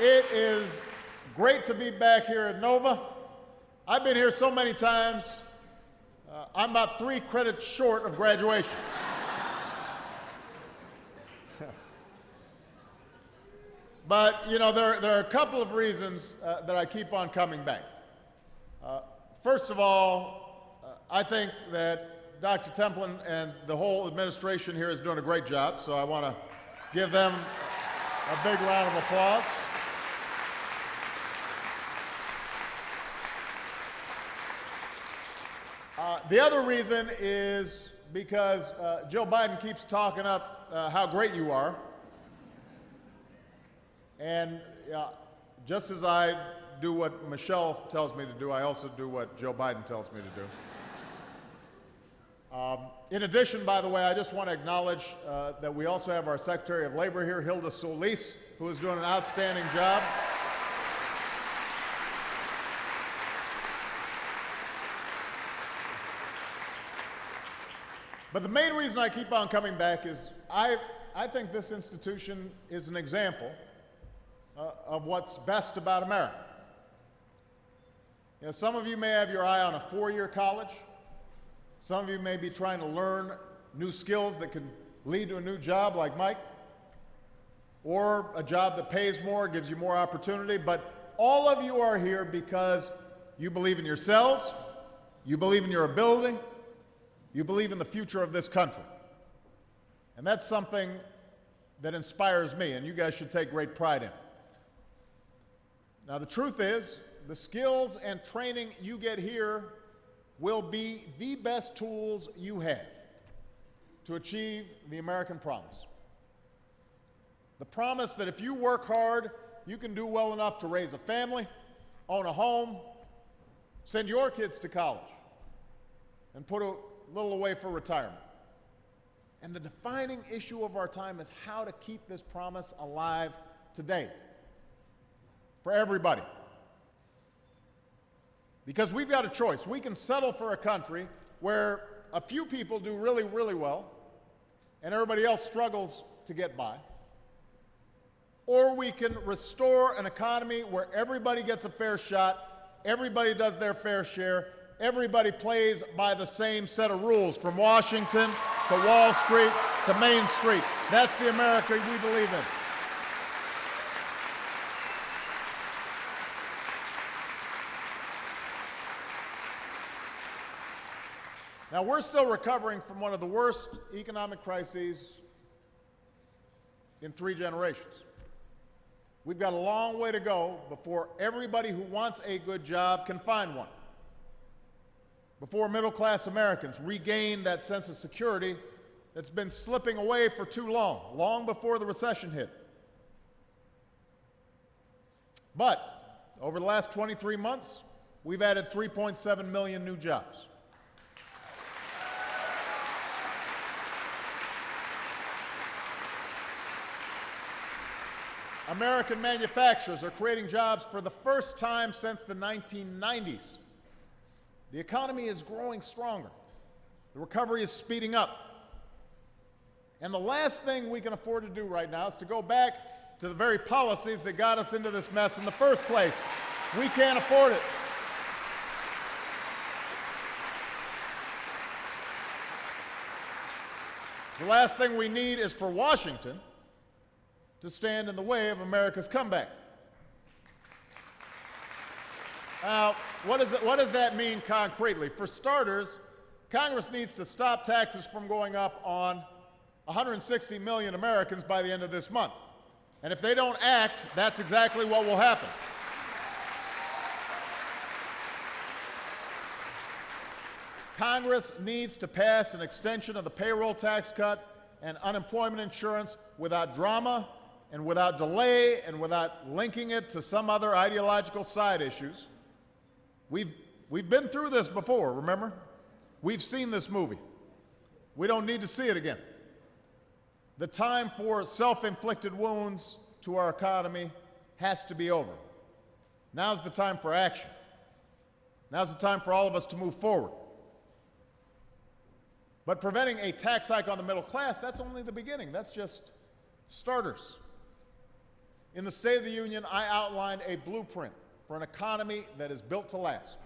It is great to be back here at Nova. I've been here so many times, I'm about 3 credits short of graduation. But, you know, there are a couple of reasons that I keep on coming back. First of all, I think that Dr. Templin and the whole administration here is doing a great job, so I want to give them a big round of applause. The other reason is because Joe Biden keeps talking up how great you are. And just as I do what Michelle tells me to do, I also do what Joe Biden tells me to do. In addition, by the way, I just want to acknowledge that we also have our Secretary of Labor here, Hilda Solis, who is doing an outstanding job. But the main reason I keep on coming back is I think this institution is an example of what's best about America. You know, some of you may have your eye on a 4-year college. Some of you may be trying to learn new skills that can lead to a new job like Mike, or a job that pays more, gives you more opportunity. But all of you are here because you believe in yourselves, you believe in your ability, you believe in the future of this country. And that's something that inspires me, and you guys should take great pride in. Now, the truth is, the skills and training you get here will be the best tools you have to achieve the American promise. The promise that if you work hard, you can do well enough to raise a family, own a home, send your kids to college, and put a little away for retirement. And the defining issue of our time is how to keep this promise alive today for everybody. Because we've got a choice. We can settle for a country where a few people do really, really well and everybody else struggles to get by. Or we can restore an economy where everybody gets a fair shot, everybody does their fair share, everybody plays by the same set of rules, from Washington to Wall Street to Main Street. That's the America we believe in. Now, we're still recovering from one of the worst economic crises in 3 generations. We've got a long way to go before everybody who wants a good job can find one, before middle-class Americans regain that sense of security that's been slipping away for too long, long before the recession hit. But over the last 23 months, we've added 3.7 million new jobs. American manufacturers are creating jobs for the first time since the 1990s. The economy is growing stronger. The recovery is speeding up. And the last thing we can afford to do right now is to go back to the very policies that got us into this mess in the first place. We can't afford it. The last thing we need is for Washington to stand in the way of America's comeback. Now, what does that mean concretely? For starters, Congress needs to stop taxes from going up on 160 million Americans by the end of this month. And if they don't act, that's exactly what will happen. Congress needs to pass an extension of the payroll tax cut and unemployment insurance without drama and without delay and without linking it to some other ideological side issues. We've been through this before, remember? We've seen this movie. We don't need to see it again. The time for self-inflicted wounds to our economy has to be over. Now's the time for action. Now's the time for all of us to move forward. But preventing a tax hike on the middle class, that's only the beginning. That's just starters. In the State of the Union, I outlined a blueprint for an economy that is built to last,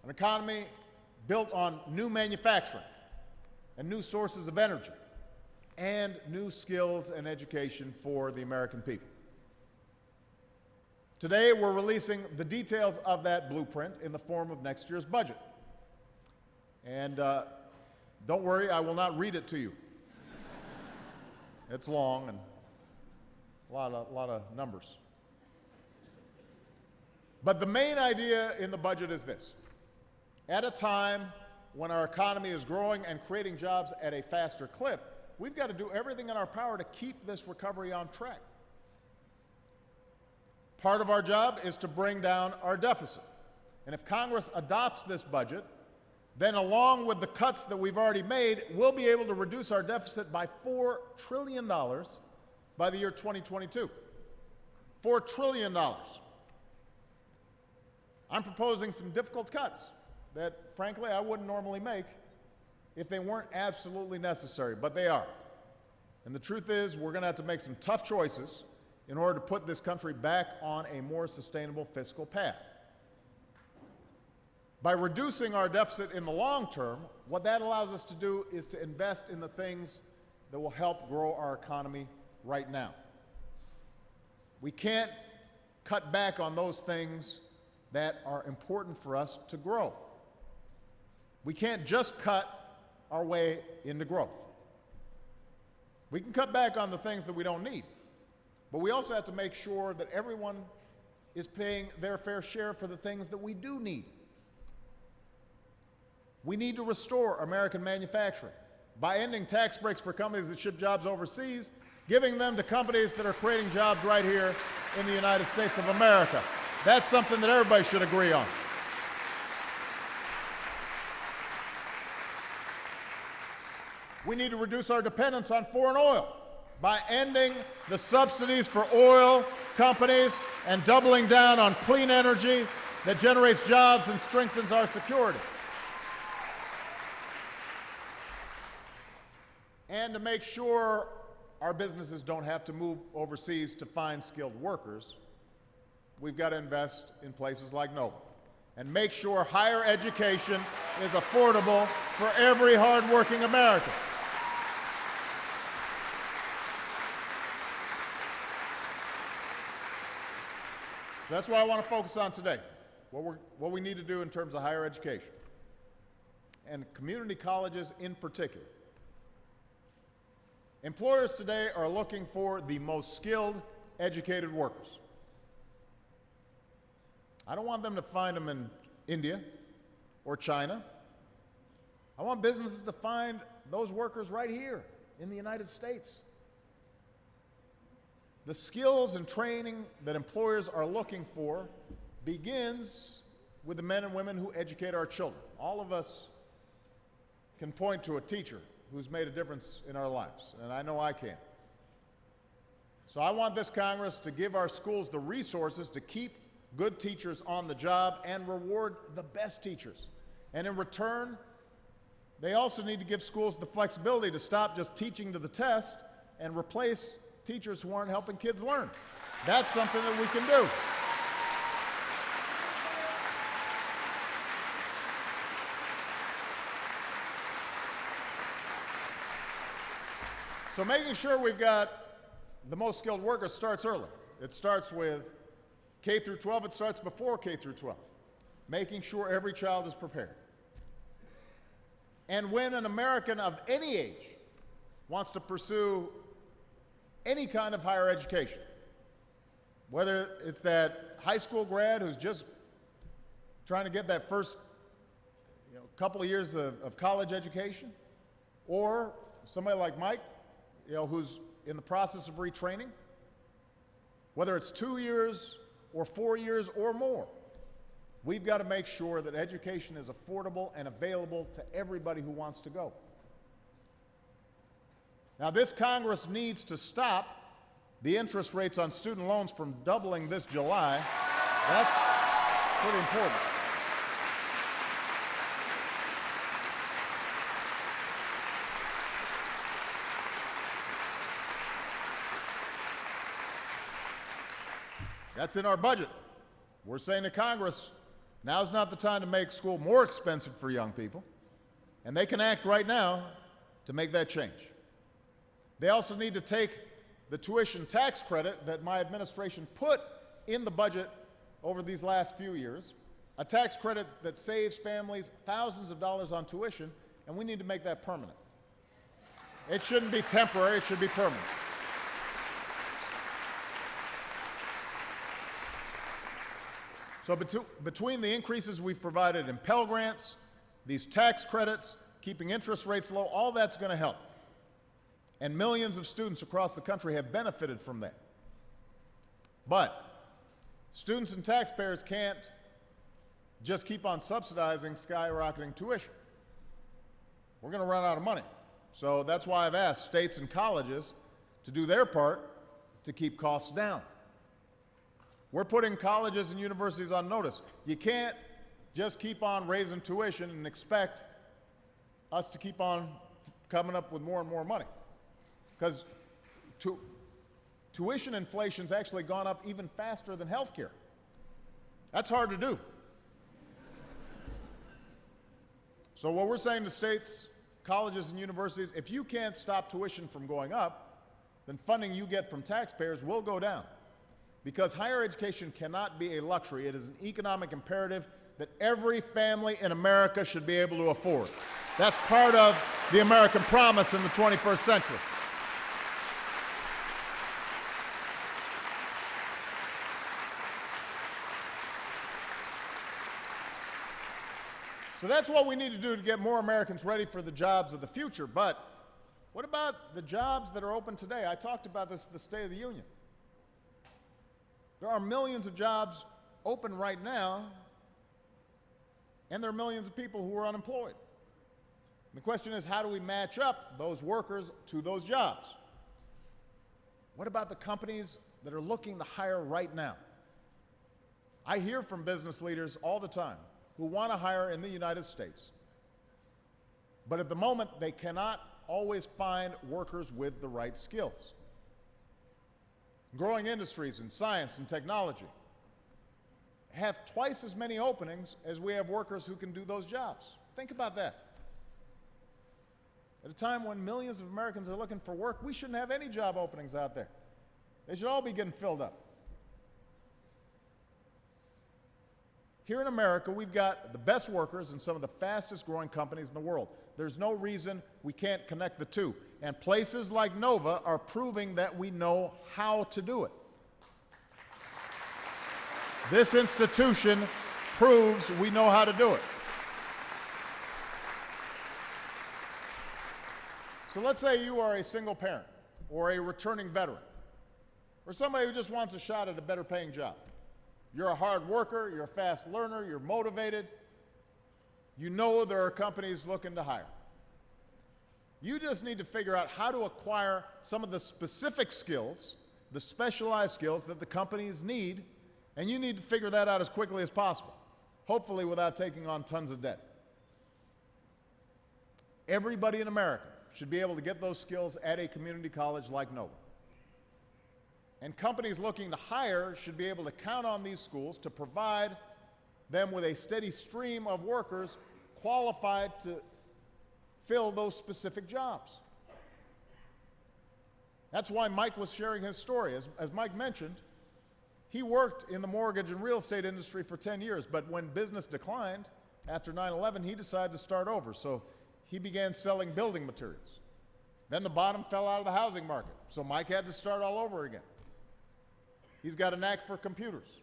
an economy built on new manufacturing and new sources of energy and new skills and education for the American people. Today, we're releasing the details of that blueprint in the form of next year's budget. And don't worry, I will not read it to you. It's long and a lot of numbers. But the main idea in the budget is this. At a time when our economy is growing and creating jobs at a faster clip, we've got to do everything in our power to keep this recovery on track. Part of our job is to bring down our deficit. And if Congress adopts this budget, then along with the cuts that we've already made, we'll be able to reduce our deficit by $4 trillion by the year 2022. $4 trillion. I'm proposing some difficult cuts that, frankly, I wouldn't normally make if they weren't absolutely necessary, but they are. And the truth is, we're going to have to make some tough choices in order to put this country back on a more sustainable fiscal path. By reducing our deficit in the long term, what that allows us to do is to invest in the things that will help grow our economy right now. We can't cut back on those things that are important for us to grow. We can't just cut our way into growth. We can cut back on the things that we don't need, but we also have to make sure that everyone is paying their fair share for the things that we do need. We need to restore American manufacturing by ending tax breaks for companies that ship jobs overseas, giving them to companies that are creating jobs right here in the United States of America. That's something that everybody should agree on. We need to reduce our dependence on foreign oil by ending the subsidies for oil companies and doubling down on clean energy that generates jobs and strengthens our security. And to make sure our businesses don't have to move overseas to find skilled workers, we've got to invest in places like Nova and make sure higher education is affordable for every hardworking American. So that's what I want to focus on today, what we need to do in terms of higher education, and community colleges in particular. Employers today are looking for the most skilled, educated workers. I don't want them to find them in India or China. I want businesses to find those workers right here in the United States. The skills and training that employers are looking for begins with the men and women who educate our children. All of us can point to a teacher who's made a difference in our lives, and I know I can. So I want this Congress to give our schools the resources to keep good teachers on the job and reward the best teachers. And in return, they also need to give schools the flexibility to stop just teaching to the test and replace teachers who aren't helping kids learn. That's something that we can do. So making sure we've got the most skilled workers starts early. It starts with K through 12. It starts before K through 12, making sure every child is prepared. And when an American of any age wants to pursue any kind of higher education, whether it's that high school grad who's just trying to get that first couple of years of college education, or somebody like Mike, who's in the process of retraining, whether it's 2 years or 4 years or more, we've got to make sure that education is affordable and available to everybody who wants to go. Now, this Congress needs to stop the interest rates on student loans from doubling this July. That's pretty important. That's in our budget. We're saying to Congress, now's not the time to make school more expensive for young people, and they can act right now to make that change. They also need to take the tuition tax credit that my administration put in the budget over these last few years, a tax credit that saves families thousands of dollars on tuition, and we need to make that permanent. It shouldn't be temporary, it should be permanent. So between the increases we've provided in Pell Grants, these tax credits, keeping interest rates low, all that's going to help. And millions of students across the country have benefited from that. But students and taxpayers can't just keep on subsidizing skyrocketing tuition. We're going to run out of money. So that's why I've asked states and colleges to do their part to keep costs down. We're putting colleges and universities on notice. You can't just keep on raising tuition and expect us to keep on coming up with more and more money. Because tuition inflation's actually gone up even faster than health care. That's hard to do. So what we're saying to states, colleges, and universities, if you can't stop tuition from going up, then funding you get from taxpayers will go down. Because higher education cannot be a luxury. It is an economic imperative that every family in America should be able to afford. That's part of the American promise in the 21st century. So that's what we need to do to get more Americans ready for the jobs of the future. But what about the jobs that are open today? I talked about this at the State of the Union. There are millions of jobs open right now, and there are millions of people who are unemployed. And the question is, how do we match up those workers to those jobs? What about the companies that are looking to hire right now? I hear from business leaders all the time who want to hire in the United States, but at the moment they cannot always find workers with the right skills. Growing industries in science and technology have twice as many openings as we have workers who can do those jobs. Think about that. At a time when millions of Americans are looking for work, we shouldn't have any job openings out there. They should all be getting filled up. Here in America, we've got the best workers in some of the fastest growing companies in the world. There's no reason we can't connect the two. And places like Nova are proving that we know how to do it. This institution proves we know how to do it. So let's say you are a single parent or a returning veteran or somebody who just wants a shot at a better paying job. You're a hard worker, you're a fast learner, you're motivated. You know there are companies looking to hire. You just need to figure out how to acquire some of the specific skills, the specialized skills that the companies need, and you need to figure that out as quickly as possible, hopefully without taking on tons of debt. Everybody in America should be able to get those skills at a community college like Nova. And companies looking to hire should be able to count on these schools to provide them with a steady stream of workers qualified to fill those specific jobs. That's why Mike was sharing his story. As Mike mentioned, he worked in the mortgage and real estate industry for 10 years, but when business declined after 9/11, he decided to start over. So he began selling building materials. Then the bottom fell out of the housing market, so Mike had to start all over again. He's got a knack for computers.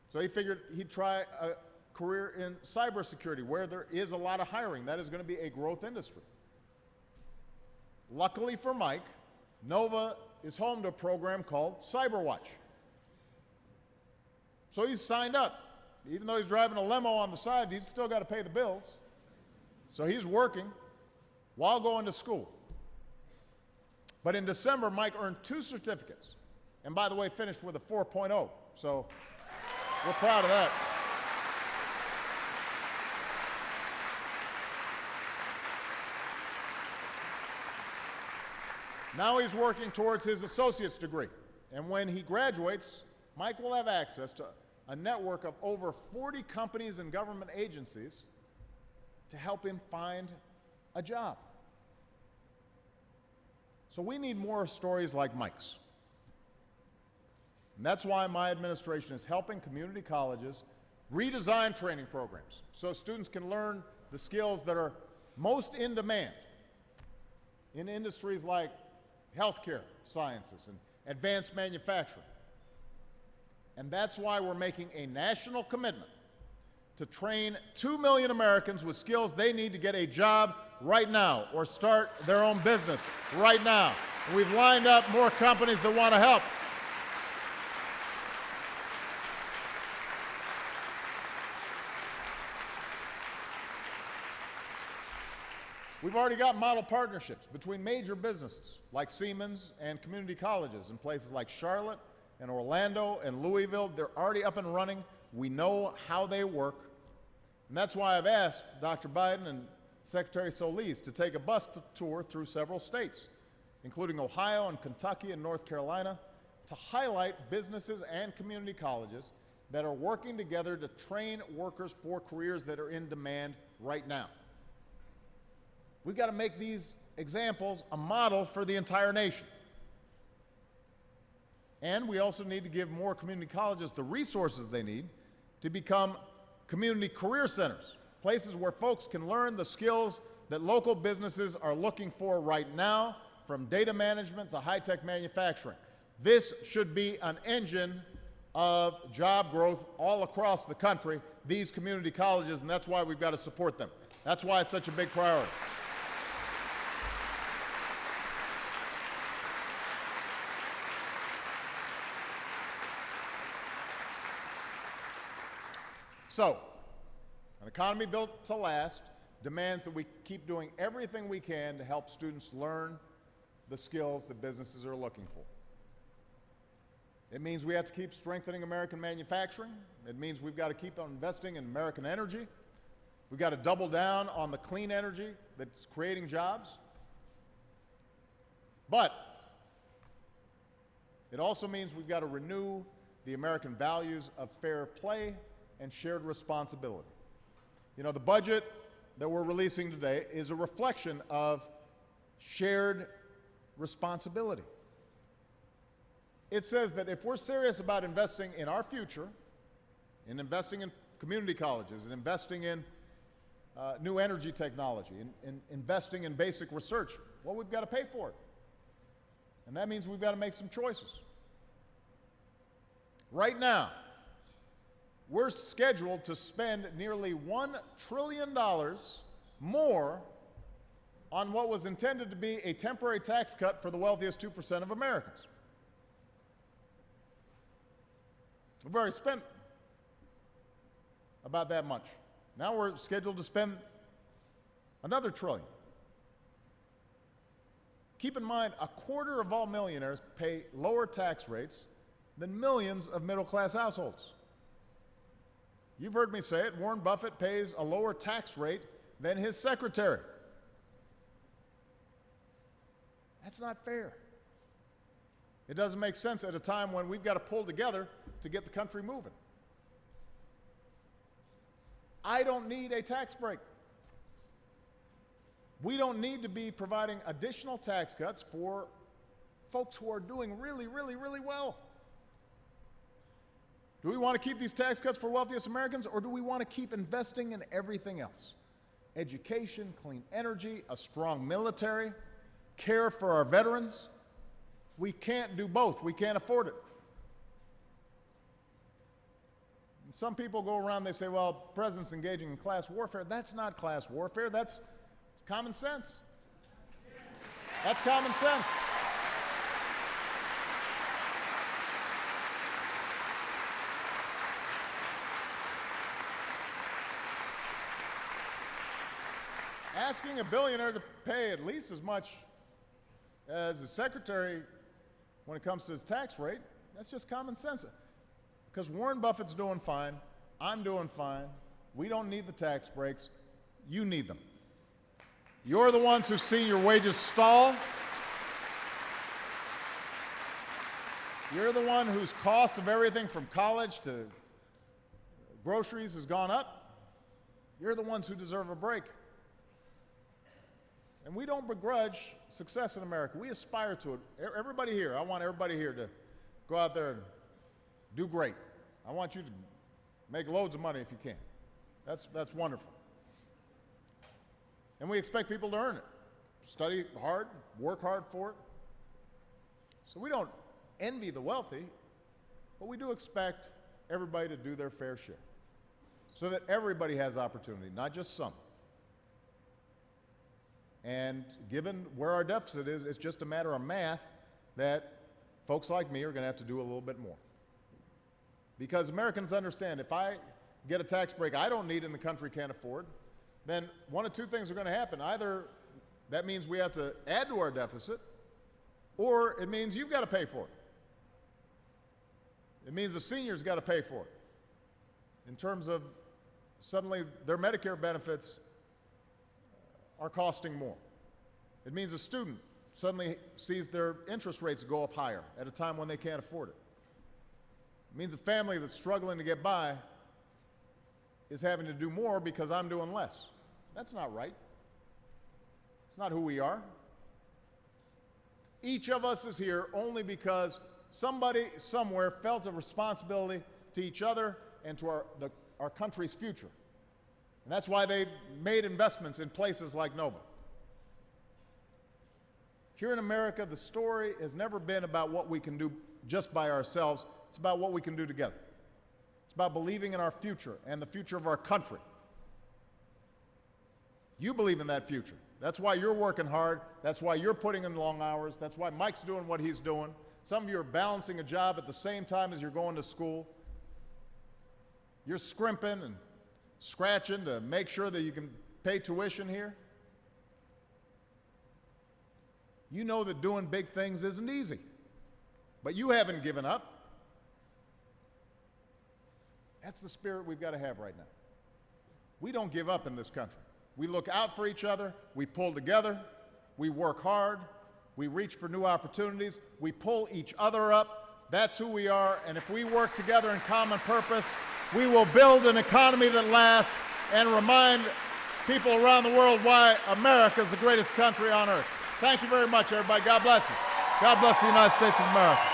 So he figured he'd try a career in cybersecurity, where there is a lot of hiring. That is going to be a growth industry. Luckily for Mike, Nova is home to a program called CyberWatch. So he's signed up. Even though he's driving a limo on the side, he's still got to pay the bills. So he's working while going to school. But in December, Mike earned 2 certificates. And by the way, finished with a 4.0. So we're proud of that. Now he's working towards his associate's degree. And when he graduates, Mike will have access to a network of over 40 companies and government agencies to help him find a job. So we need more stories like Mike's. And that's why my administration is helping community colleges redesign training programs so students can learn the skills that are most in demand in industries like healthcare sciences and advanced manufacturing. And that's why we're making a national commitment to train 2 million Americans with skills they need to get a job right now or start their own business right now. And we've lined up more companies that want to help. We've already got model partnerships between major businesses like Siemens and community colleges in places like Charlotte and Orlando and Louisville. They're already up and running. We know how they work. And that's why I've asked Dr. Biden and Secretary Solis to take a bus tour through several states, including Ohio and Kentucky and North Carolina, to highlight businesses and community colleges that are working together to train workers for careers that are in demand right now. We've got to make these examples a model for the entire nation. And we also need to give more community colleges the resources they need to become community career centers, places where folks can learn the skills that local businesses are looking for right now, from data management to high-tech manufacturing. This should be an engine of job growth all across the country, these community colleges, and that's why we've got to support them. That's why it's such a big priority. So, an economy built to last demands that we keep doing everything we can to help students learn the skills that businesses are looking for. It means we have to keep strengthening American manufacturing. It means we've got to keep on investing in American energy. We've got to double down on the clean energy that's creating jobs. But it also means we've got to renew the American values of fair play and shared responsibility. You know, the budget that we're releasing today is a reflection of shared responsibility. It says that if we're serious about investing in our future, in investing in community colleges, and investing in new energy technology, and investing in basic research, well, we've got to pay for it. And that means we've got to make some choices. Right now, we're scheduled to spend nearly $1 trillion more on what was intended to be a temporary tax cut for the wealthiest 2% of Americans. We've already spent about that much. Now we're scheduled to spend another $1 trillion. Keep in mind, a quarter of all millionaires pay lower tax rates than millions of middle-class households. You've heard me say it, Warren Buffett pays a lower tax rate than his secretary. That's not fair. It doesn't make sense at a time when we've got to pull together to get the country moving. I don't need a tax break. We don't need to be providing additional tax cuts for folks who are doing really, really, really well. Do we want to keep these tax cuts for wealthiest Americans, or do we want to keep investing in everything else? Education, clean energy, a strong military, care for our veterans. We can't do both. We can't afford it. And some people go around, they say, well, the president's engaging in class warfare. That's not class warfare. That's common sense. That's common sense. Asking a billionaire to pay at least as much as the secretary when it comes to his tax rate, that's just common sense. Because Warren Buffett's doing fine, I'm doing fine, we don't need the tax breaks, you need them. You're the ones who've seen your wages stall. You're the one whose costs of everything from college to groceries has gone up. You're the ones who deserve a break. And we don't begrudge success in America. We aspire to it. Everybody here, I want everybody here to go out there and do great. I want you to make loads of money if you can. That's wonderful. And we expect people to earn it. Study hard, work hard for it. So we don't envy the wealthy, but we do expect everybody to do their fair share so that everybody has opportunity, not just some. And given where our deficit is, it's just a matter of math that folks like me are going to have to do a little bit more. Because Americans understand, if I get a tax break I don't need and the country can't afford, then one of two things are going to happen. Either that means we have to add to our deficit, or it means you've got to pay for it. It means the seniors got to pay for it. In terms of suddenly their Medicare benefits are costing more. It means a student suddenly sees their interest rates go up higher at a time when they can't afford it. It means a family that's struggling to get by is having to do more because I'm doing less. That's not right. It's not who we are. Each of us is here only because somebody somewhere felt a responsibility to each other and to our country's future. And that's why they made investments in places like Nova. Here in America, the story has never been about what we can do just by ourselves. It's about what we can do together. It's about believing in our future and the future of our country. You believe in that future. That's why you're working hard. That's why you're putting in long hours. That's why Mike's doing what he's doing. Some of you are balancing a job at the same time as you're going to school. You're scrimping and scratching to make sure that you can pay tuition here. You know that doing big things isn't easy, but you haven't given up. That's the spirit we've got to have right now. We don't give up in this country. We look out for each other, we pull together, we work hard, we reach for new opportunities, we pull each other up. That's who we are, and if we work together in common purpose, we will build an economy that lasts and remind people around the world why America is the greatest country on earth. Thank you very much, everybody. God bless you. God bless the United States of America.